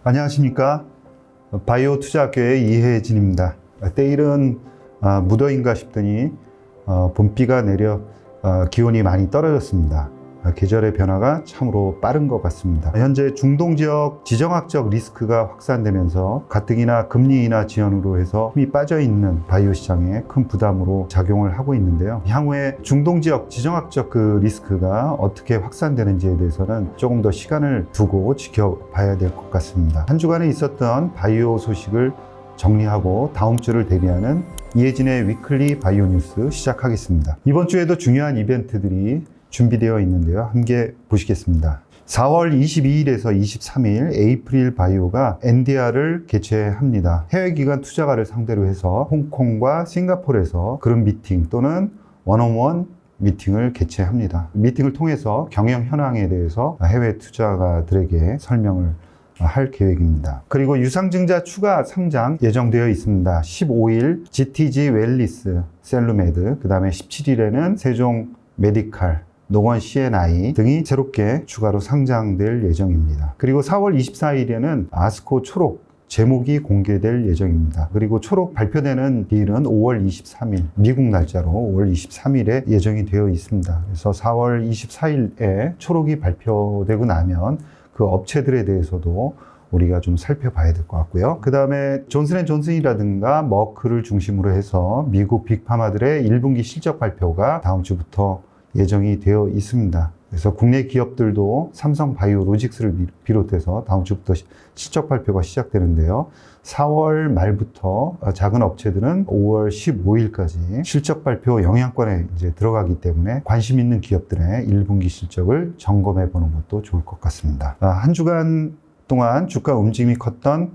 안녕하십니까. 바이오 투자학교의 이혜진입니다. 때일은 무더인가 싶더니 봄비가 내려 기온이 많이 떨어졌습니다. 계절의 변화가 참으로 빠른 것 같습니다. 현재 중동 지역 지정학적 리스크가 확산되면서 가뜩이나 금리 인하 지연으로 해서 힘이 빠져 있는 바이오 시장에 큰 부담으로 작용을 하고 있는데요. 향후에 중동 지역 지정학적 그 리스크가 어떻게 확산되는지에 대해서는 조금 더 시간을 두고 지켜봐야 될 것 같습니다. 한 주간에 있었던 바이오 소식을 정리하고 다음 주를 대비하는 이혜진의 위클리 바이오 뉴스 시작하겠습니다. 이번 주에도 중요한 이벤트들이 준비되어 있는데요. 함께 보시겠습니다. 4월 22일에서 23일 에이프릴 바이오가 NDR을 개최합니다. 해외기관 투자가를 상대로 해서 홍콩과 싱가포르에서 그룹 미팅 또는 원온원 미팅을 개최합니다. 미팅을 통해서 경영 현황에 대해서 해외 투자가들에게 설명을 할 계획입니다. 그리고 유상증자 추가 상장 예정되어 있습니다. 15일 GTG 웰리스 셀루메드, 그 다음에 17일에는 세종 메디칼, 노건 CNI 등이 새롭게 추가로 상장될 예정입니다. 그리고 4월 24일에는 아스코 초록 제목이 공개될 예정입니다. 그리고 초록 발표되는 기일은 5월 23일, 미국 날짜로 5월 23일에 예정이 되어 있습니다. 그래서 4월 24일에 초록이 발표되고 나면 그 업체들에 대해서도 우리가 좀 살펴봐야 될 것 같고요. 그 다음에 존슨앤존슨이라든가 머크를 중심으로 해서 미국 빅파마들의 1분기 실적 발표가 다음 주부터 예정이 되어 있습니다. 그래서 국내 기업들도 삼성 바이오로직스를 비롯해서 다음 주부터 실적 발표가 시작되는데요. 4월 말부터 작은 업체들은 5월 15일까지 실적 발표 영향권에 이제 들어가기 때문에 관심 있는 기업들의 1분기 실적을 점검해 보는 것도 좋을 것 같습니다. 한 주간 동안 주가 움직임이 컸던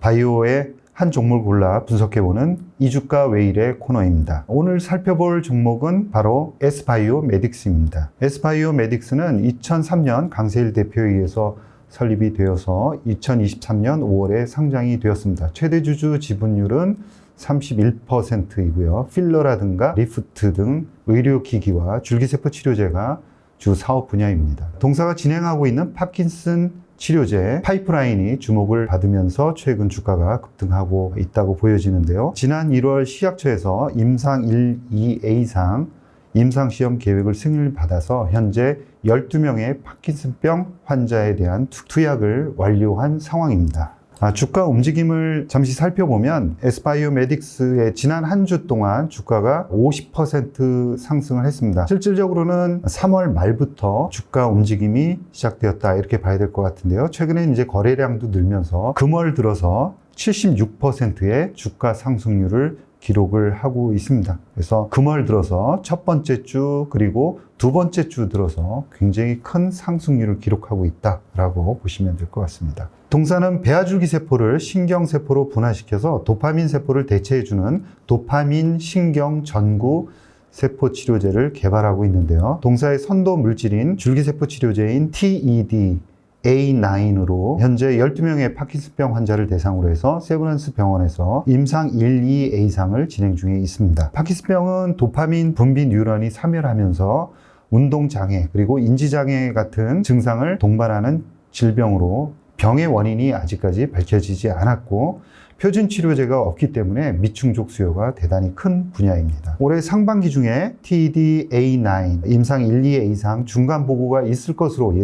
바이오의 한 종목을 골라 분석해보는 이주가 왜 이래 코너입니다. 오늘 살펴볼 종목은 바로 S바이오메딕스입니다. S바이오메딕스는 2003년 강세일 대표에 의해서 설립이 되어서 2023년 5월에 상장이 되었습니다. 최대 주주 지분율은 31%이고요. 필러라든가 리프트 등 의료기기와 줄기세포 치료제가 주 사업 분야입니다. 동사가 진행하고 있는 파킨슨 치료제 파이프라인이 주목을 받으면서 최근 주가가 급등하고 있다고 보여지는데요. 지난 1월 식약처에서 임상 1,2A상 임상시험 계획을 승인을 받아서 현재 12명의 파킨슨병 환자에 대한 투약을 완료한 상황입니다. 주가 움직임을 잠시 살펴보면 S바이오메딕스의 지난 한 주 동안 주가가 50% 상승을 했습니다. 실질적으로는 3월 말부터 주가 움직임이 시작되었다 이렇게 봐야 될 것 같은데요. 최근에 이제 거래량도 늘면서 금월 들어서 76%의 주가 상승률을 기록을 하고 있습니다. 그래서 금월 들어서 첫 번째 주 그리고 두 번째 주 들어서 굉장히 큰 상승률을 기록하고 있다라고 보시면 될 것 같습니다. 동사는 배아줄기 세포를 신경세포로 분화시켜서 도파민 세포를 대체해주는 도파민 신경 전구 세포 치료제를 개발하고 있는데요. 동사의 선도 물질인 줄기세포 치료제인 TED A9으로 현재 12명의 파킨슨병 환자를 대상으로 해서 세브란스 병원에서 임상 1,2A상을 진행 중에 있습니다. 파킨슨병은 도파민 분비 뉴런이 사멸하면서 운동장애 그리고 인지장애 같은 증상을 동반하는 질병으로 병의 원인이 아직까지 밝혀지지 않았고 표준 치료제가 없기 때문에 미충족 수요가 대단히 큰 분야입니다. 올해 상반기 중에 TED-A9 임상 1,2A상 중간 보고가 있을 것으로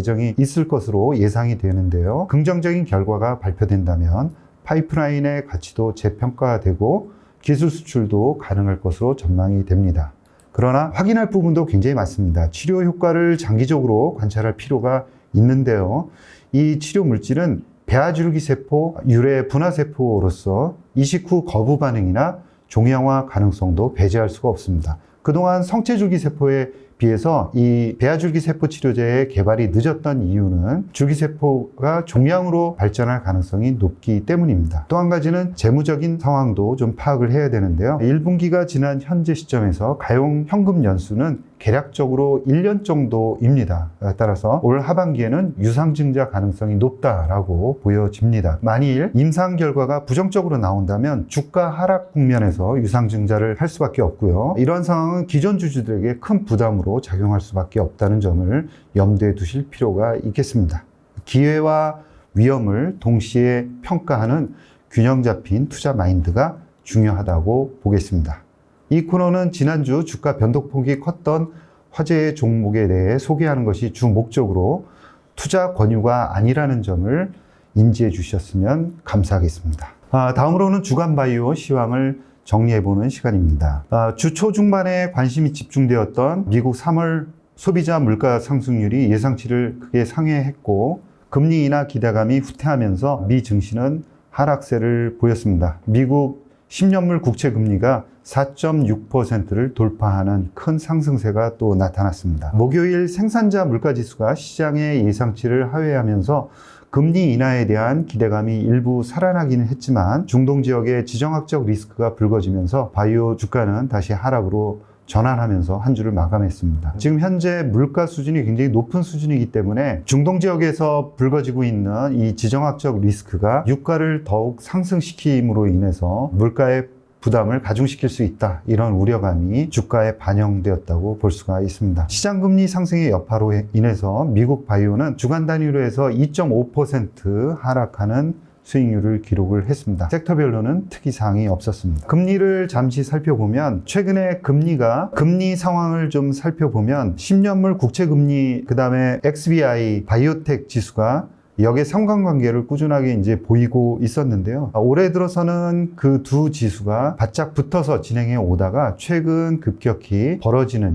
예상이 되는데요. 긍정적인 결과가 발표된다면 파이프라인의 가치도 재평가되고 기술 수출도 가능할 것으로 전망이 됩니다. 그러나 확인할 부분도 굉장히 많습니다. 치료 효과를 장기적으로 관찰할 필요가 있는데요. 이 치료 물질은 배아줄기세포 유래 분화세포로서 이식 후 거부 반응이나 종양화 가능성도 배제할 수가 없습니다. 그동안 성체줄기세포에 비해서 이 배아줄기세포 치료제의 개발이 늦었던 이유는 줄기세포가 종양으로 발전할 가능성이 높기 때문입니다. 또 한 가지는 재무적인 상황도 좀 파악을 해야 되는데요. 1분기가 지난 현재 시점에서 가용 현금 연수는 계략적으로 1년 정도입니다. 따라서 올 하반기에는 유상증자 가능성이 높다라고 보여집니다. 만일 임상 결과가 부정적으로 나온다면 주가 하락 국면에서 유상증자를 할 수밖에 없고요. 이런 상황은 기존 주주들에게 큰 부담으로 작용할 수밖에 없다는 점을 염두에 두실 필요가 있겠습니다. 기회와 위험을 동시에 평가하는 균형 잡힌 투자 마인드가 중요하다고 보겠습니다. 이 코너는 지난주 주가 변동폭이 컸던 화제의 종목에 대해 소개하는 것이 주 목적으로 투자 권유가 아니라는 점을 인지해 주셨으면 감사하겠습니다. 다음으로는 주간 바이오 시황을 정리해보는 시간입니다. 주 초중반에 관심이 집중되었던 미국 3월 소비자 물가 상승률이 예상치를 크게 상회했고 금리 인하 기대감이 후퇴하면서 미 증시는 하락세를 보였습니다. 미국 10년물 국채 금리가 4.6%를 돌파하는 큰 상승세가 또 나타났습니다. 목요일 생산자 물가지수가 시장의 예상치를 하회하면서 금리 인하에 대한 기대감이 일부 살아나기는 했지만 중동 지역의 지정학적 리스크가 불거지면서 바이오 주가는 다시 하락으로 전환하면서 한 주를 마감했습니다. 지금 현재 물가 수준이 굉장히 높은 수준이기 때문에 중동 지역에서 불거지고 있는 이 지정학적 리스크가 유가를 더욱 상승시킴으로 인해서 물가의 부담을 가중시킬 수 있다. 이런 우려감이 주가에 반영되었다고 볼 수가 있습니다. 시장금리 상승의 여파로 인해서 미국 바이오는 주간 단위로 해서 2.5% 하락하는 수익률을 기록을 했습니다. 섹터별로는 특이사항이 없었습니다. 금리를 잠시 살펴보면 최근에 금리 상황을 좀 살펴보면 10년물 국채금리 그 다음에 XBI 바이오텍 지수가 역의 상관관계를 꾸준하게 이제 보이고 있었는데요. 올해 들어서는 그 두 지수가 바짝 붙어서 진행해 오다가 최근 급격히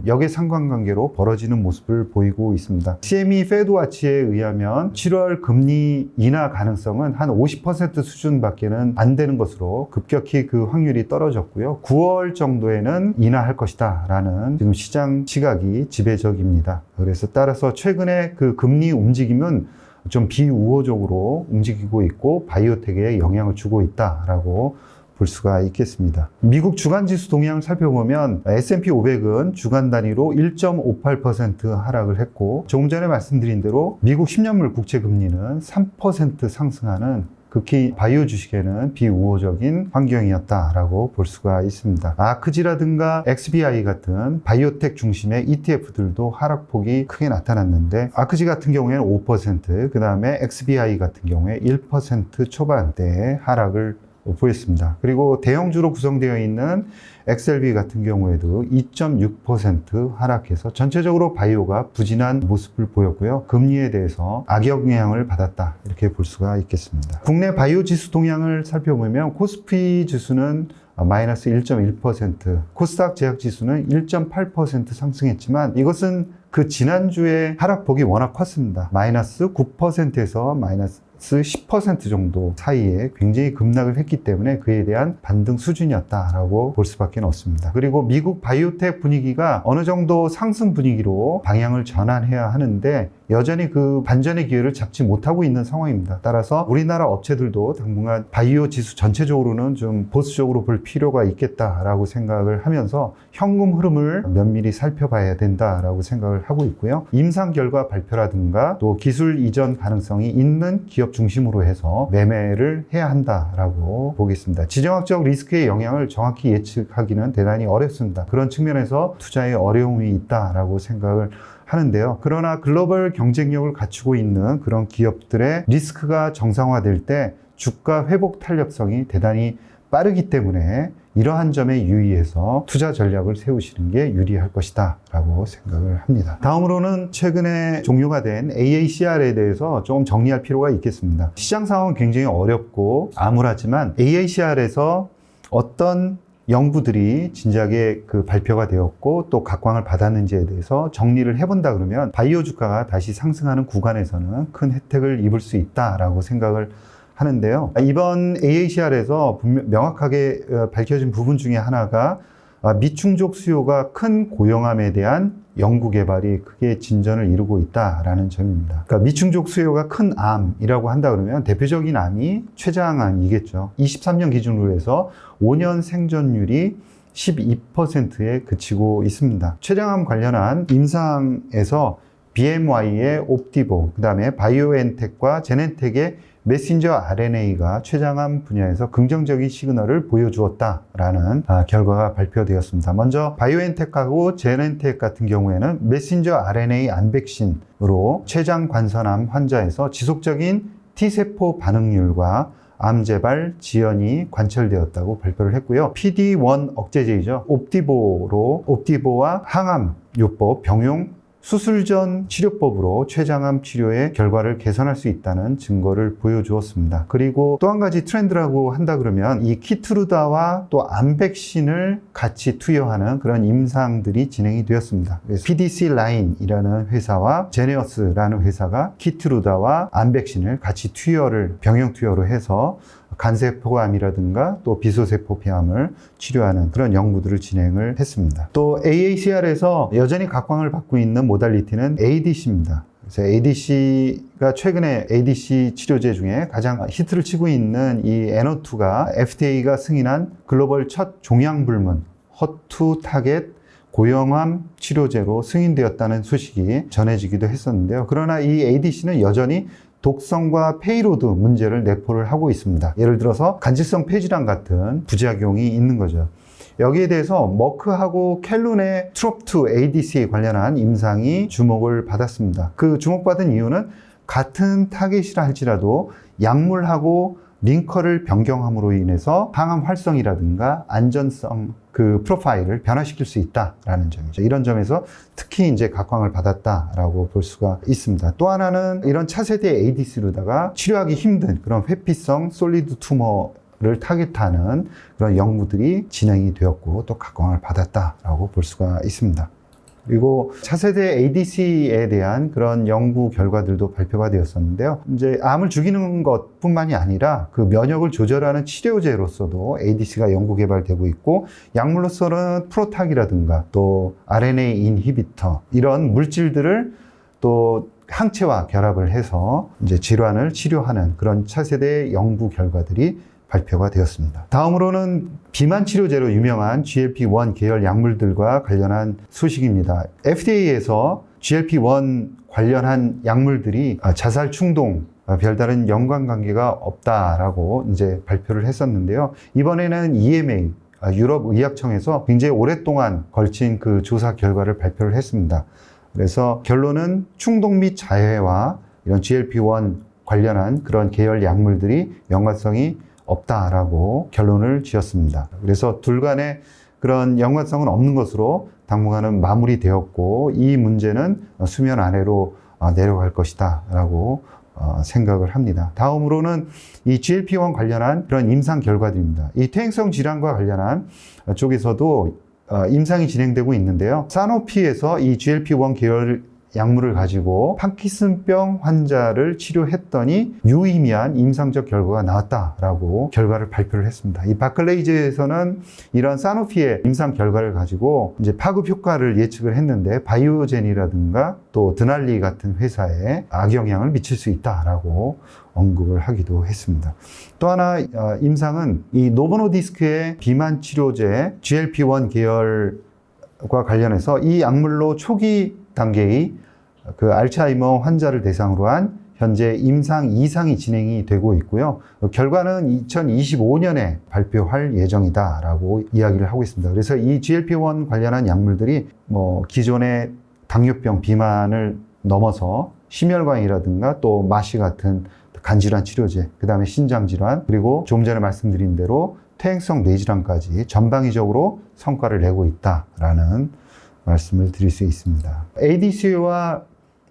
역의 상관관계로 벌어지는 모습을 보이고 있습니다. CME 페드와치에 의하면 7월 금리 인하 가능성은 한 50% 수준밖에는 안 되는 것으로 급격히 그 확률이 떨어졌고요. 9월 정도에는 인하할 것이다 라는 지금 시장 시각이 지배적입니다. 그래서 따라서 최근에 그 금리 움직임은 좀 비우호적으로 움직이고 있고 바이오텍에 영향을 주고 있다라고 볼 수가 있겠습니다. 미국 주간 지수 동향을 살펴보면 S&P 500은 주간 단위로 1.58% 하락을 했고 조금 전에 말씀드린 대로 미국 10년물 국채 금리는 3% 상승하는 극히 바이오 주식에는 비우호적인 환경이었다라고 볼 수가 있습니다. 아크지라든가 XBI 같은 바이오텍 중심의 ETF들도 하락폭이 크게 나타났는데 아크지 같은 경우에는 5%, 그 다음에 XBI 같은 경우에 1% 초반대의 하락을 보였습니다. 그리고 대형주로 구성되어 있는 XLB 같은 경우에도 2.6% 하락해서 전체적으로 바이오가 부진한 모습을 보였고요. 금리에 대해서 악영향을 받았다 이렇게 볼 수가 있겠습니다. 국내 바이오 지수 동향을 살펴보면 코스피 지수는 마이너스 1.1%, 코스닥 제약 지수는 1.8% 상승했지만 이것은 그 지난주에 하락폭이 워낙 컸습니다. 마이너스 9%에서 마이너스 10% 정도 사이에 굉장히 급락을 했기 때문에 그에 대한 반등 수준이었다라고 볼 수밖에 없습니다. 그리고 미국 바이오텍 분위기가 어느 정도 상승 분위기로 방향을 전환해야 하는데 여전히 그 반전의 기회를 잡지 못하고 있는 상황입니다. 따라서 우리나라 업체들도 당분간 바이오 지수 전체적으로는 좀 보수적으로 볼 필요가 있겠다라고 생각을 하면서 현금 흐름을 면밀히 살펴봐야 된다라고 생각을 하고 있고요. 임상 결과 발표라든가 또 기술 이전 가능성이 있는 기업 중심으로 해서 매매를 해야 한다라고 보겠습니다. 지정학적 리스크의 영향을 정확히 예측하기는 대단히 어렵습니다. 그런 측면에서 투자에 어려움이 있다라고 생각을 하는데요. 그러나 글로벌 경쟁력을 갖추고 있는 그런 기업들의 리스크가 정상화될 때 주가 회복 탄력성이 대단히 빠르기 때문에 이러한 점에 유의해서 투자 전략을 세우시는 게 유리할 것이다 라고 생각을 합니다. 다음으로는 최근에 종료가 된 AACR에 대해서 조금 정리할 필요가 있겠습니다. 시장 상황은 굉장히 어렵고 암울하지만 AACR에서 어떤 연구들이 진작에 그 발표가 되었고 또 각광을 받았는지에 대해서 정리를 해본다 그러면 바이오 주가가 다시 상승하는 구간에서는 큰 혜택을 입을 수 있다라고 생각을 하는데요. 이번 AACR에서 명확하게 밝혀진 부분 중에 하나가 미충족 수요가 큰 고용암에 대한 연구 개발이 크게 진전을 이루고 있다라는 점입니다. 그러니까 미충족 수요가 큰 암이라고 한다 그러면 대표적인 암이 췌장암이겠죠. 23년 기준으로 해서 5년 생존율이 12%에 그치고 있습니다. 췌장암 관련한 임상에서 BMY의 옵티보, 그 다음에 바이오엔텍과 제넨텍의 메신저 RNA가 췌장암 분야에서 긍정적인 시그널을 보여주었다라는 결과가 발표되었습니다. 먼저 바이오엔텍하고 제넨텍 같은 경우에는 메신저 RNA 암백신으로 췌장 관선암 환자에서 지속적인 T세포 반응률과 암 재발 지연이 관찰되었다고 발표를 했고요. PD-1 억제제이죠. 옵디보와 항암 요법 병용 수술 전 치료법으로 췌장암 치료의 결과를 개선할 수 있다는 증거를 보여주었습니다. 그리고 또 한 가지 트렌드라고 한다 그러면 이 키트루다와 또 암 백신을 같이 투여하는 그런 임상들이 진행이 되었습니다. 그래서 PDC 라인이라는 회사와 제네어스라는 회사가 키트루다와 암 백신을 같이 병용 투여로 해서 간세포암이라든가 또 비소세포 폐암을 치료하는 그런 연구들을 진행을 했습니다. 또 AACR에서 여전히 각광을 받고 있는 모달리티는 ADC입니다. 그래서 ADC가 최근에 ADC 치료제 중에 가장 히트를 치고 있는 이 N02가 FDA가 승인한 글로벌 첫 종양불문 허투 타겟 고형암 치료제로 승인되었다는 소식이 전해지기도 했었는데요. 그러나 이 ADC는 여전히 독성과 페이로드 문제를 내포를 하고 있습니다. 예를 들어서 간질성 폐질환 같은 부작용이 있는 거죠. 여기에 대해서 머크하고 켈룬의 트롭2 ADC에 관련한 임상이 주목을 받았습니다. 그 주목받은 이유는 같은 타겟이라 할지라도 약물하고 링커를 변경함으로 인해서 항암 활성이라든가 안전성 그 프로파일을 변화시킬 수 있다라는 점이죠. 이런 점에서 특히 이제 각광을 받았다라고 볼 수가 있습니다. 또 하나는 이런 차세대 ADC로다가 치료하기 힘든 그런 회피성 솔리드 투머를 타겟하는 그런 연구들이 진행이 되었고 또 각광을 받았다라고 볼 수가 있습니다. 그리고 차세대 ADC에 대한 그런 연구 결과들도 발표가 되었었는데요. 이제 암을 죽이는 것뿐만이 아니라 그 면역을 조절하는 치료제로서도 ADC가 연구 개발되고 있고 약물로서는 프로탁이라든가 또 RNA 인히비터 이런 물질들을 또 항체와 결합을 해서 이제 질환을 치료하는 그런 차세대 연구 결과들이 발표가 되었습니다. 다음으로는 비만 치료제로 유명한 GLP-1 계열 약물들과 관련한 소식입니다. FDA에서 GLP-1 관련한 약물들이 자살 충동, 별다른 연관관계가 없다라고 이제 발표를 했었는데요. 이번에는 EMA, 유럽의약청에서 굉장히 오랫동안 걸친 그 조사 결과를 발표를 했습니다. 그래서 결론은 충동 및 자해와 이런 GLP-1 관련한 그런 계열 약물들이 연관성이 없다라고 결론을 지었습니다. 그래서 둘 간의 그런 연관성은 없는 것으로 당분간은 마무리되었고 이 문제는 수면 아래로 내려갈 것이다 라고 생각을 합니다. 다음으로는 이 GLP-1 관련한 그런 임상 결과들입니다. 이 퇴행성 질환과 관련한 쪽에서도 임상이 진행되고 있는데요. 사노피에서 이 GLP-1 계열 약물을 가지고 파킨슨병 환자를 치료했더니 유의미한 임상적 결과가 나왔다라고 결과를 발표를 했습니다. 이 바클레이즈에서는 이런 사노피의 임상 결과를 가지고 이제 파급 효과를 예측을 했는데 바이오젠이라든가 또 드날리 같은 회사에 악영향을 미칠 수 있다라고 언급을 하기도 했습니다. 또 하나 임상은 이 노보노디스크의 비만 치료제 GLP-1 계열과 관련해서 이 약물로 초기 단계의 그 알츠하이머 환자를 대상으로 한 현재 임상 2상이 진행이 되고 있고요. 결과는 2025년에 발표할 예정이다라고 이야기를 하고 있습니다. 그래서 이 GLP-1 관련한 약물들이 기존의 당뇨병, 비만을 넘어서 심혈관이라든가 또 마시 같은 간질환 치료제, 그 다음에 신장질환, 그리고 좀 전에 말씀드린 대로 퇴행성 뇌질환까지 전방위적으로 성과를 내고 있다라는 말씀을 드릴 수 있습니다. ADC와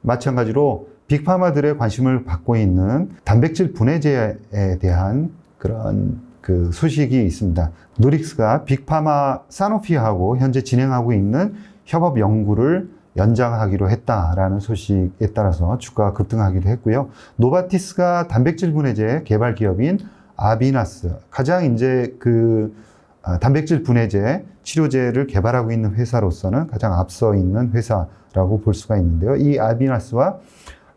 마찬가지로 빅파마들의 관심을 받고 있는 단백질 분해제에 대한 그런 그 소식이 있습니다. 누릭스가 빅파마 사노피하고 현재 진행하고 있는 협업 연구를 연장하기로 했다라는 소식에 따라서 주가가 급등하기도 했고요. 노바티스가 단백질 분해제 개발 기업인 아비나스, 가장 이제 그 단백질 분해제 치료제를 개발하고 있는 회사로서는 가장 앞서 있는 회사라고 볼 수가 있는데요. 이 아비나스와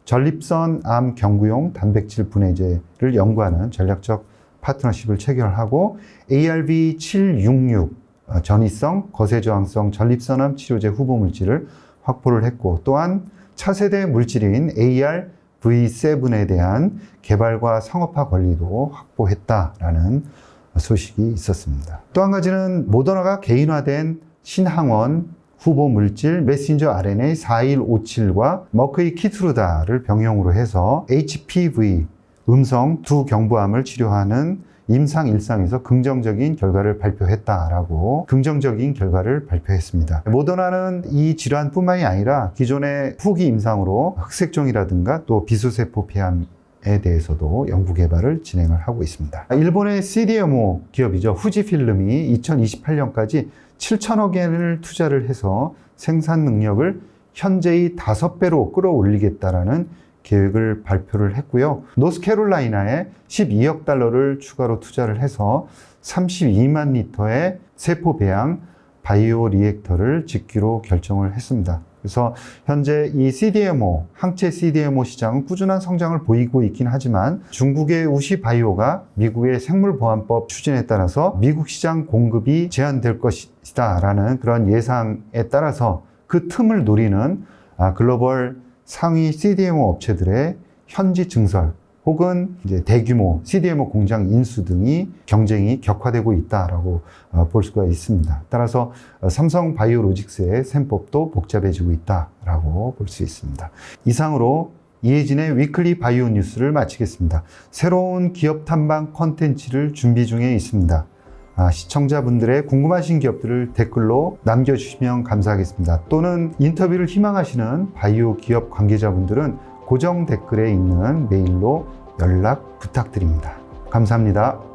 전립선 암 경구용 단백질 분해제를 연구하는 전략적 파트너십을 체결하고 ARV-766 전이성 거세저항성 전립선암 치료제 후보 물질을 확보를 했고, 또한 차세대 물질인 ARV7에 대한 개발과 상업화 권리도 확보했다라는 소식이 있었습니다. 또 한 가지는 모더나가 개인화된 신항원 후보 물질 메신저 RNA 4157과 머크의 키트루다를 병용으로 해서 HPV 음성 두 경부암을 치료하는 임상 1상에서 긍정적인 결과를 발표했다라고 긍정적인 결과를 발표했습니다. 모더나는 이 질환뿐만이 아니라 기존의 후기 임상으로 흑색종이라든가 또 비수세포 폐암에 대해서도 연구 개발을 진행을 하고 있습니다. 일본의 CDMO 기업이죠. 후지필름이 2028년까지 7천억 엔을 투자를 해서 생산 능력을 현재의 5배로 끌어올리겠다라는 계획을 발표를 했고요. 노스캐롤라이나에 12억 달러를 추가로 투자를 해서 32만 리터의 세포 배양 바이오 리액터를 짓기로 결정을 했습니다. 그래서 현재 이 CDMO, 항체 CDMO 시장은 꾸준한 성장을 보이고 있긴 하지만 중국의 우시바이오가 미국의 생물보안법 추진에 따라서 미국 시장 공급이 제한될 것이다 라는 그런 예상에 따라서 그 틈을 노리는 글로벌 상위 CDMO 업체들의 현지 증설 혹은 이제 대규모 CDMO 공장 인수 등이 경쟁이 격화되고 있다라고 볼 수가 있습니다. 따라서 삼성 바이오로직스의 셈법도 복잡해지고 있다라고 볼 수 있습니다. 이상으로 이혜진의 위클리 바이오 뉴스를 마치겠습니다. 새로운 기업 탐방 콘텐츠를 준비 중에 있습니다. 시청자분들의 궁금하신 기업들을 댓글로 남겨주시면 감사하겠습니다. 또는 인터뷰를 희망하시는 바이오 기업 관계자분들은 고정 댓글에 있는 메일로 연락 부탁드립니다. 감사합니다.